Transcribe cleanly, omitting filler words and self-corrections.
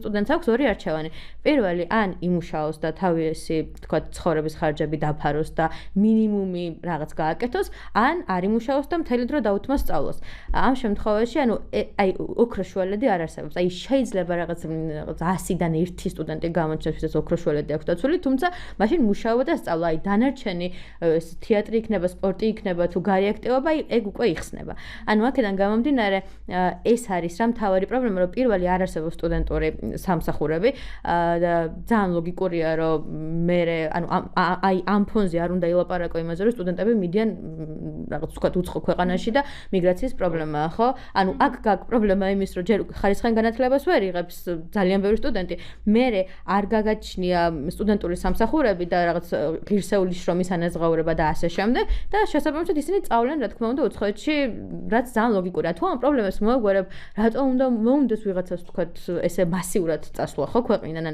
სტუდენტს აქვს ორი არჩევანი. პირველი, ან იმუშაოს და თავისი, თქვა, ცხოვრების ხარჯები დაფაროს და მინიმუმი რაღაც გააკეთოს, ან არ იმუშაოს და მთელი დრო დაუთმოს სწავლას. ამ შემთხვევაში, აი ოქროს შუალედი არ არსებობს. აი შეიძლება რაღაც 100-დან 1 სტუდენტი გამოჩნდეს, ვისაც ოქროს შუალედი აქვს დაცული, თუმცა მაშინ მუშაობა და სწავლა, აი დანარჩენი თეატრი იქნება, სპორტი იქნება, თუ გარე აქტივობა, ეგ უკვე იხსნება. ანუ აქედან გამომდინარე, ეს არის რა მთავარი პრობლემა, რომ პირველი არ არსებობს სტუდენტური სამსახურები და ძალიან ლოგიკურია, რომ მე აი ამ ფონზე არ უნდა ილაპარაკო იმაზე, რომ სტუდენტები მიდიან რაღაც ვთქვათ უცხო ქვეყანაში და მიგრაციის პრობლემაა, ხო? ანუ აქ გაქვს პრობლემა იმის, რომ ჯერ ხარისხიან განათლებას ვერ იღებს ძალიან ბევრი სტუდენტი, მერე არ გაგაჩნია სტუდენტური სამსახურები და რაღაც ღირსეული შრომის ანაზღაურება და ასე შემდეგ და შესაბამისად ისინი სწავლენ, რა თქმა უნდა, უცხოეთში, რაც ძალიან ლოგიკურია. თუ ამ პრობლემას მოაგვარებ, რატომ უნდა მოუნდეს ვიღაცას ვთქვათ, ესე მასიურად წასვლა, ხო, ქვეყნიდან?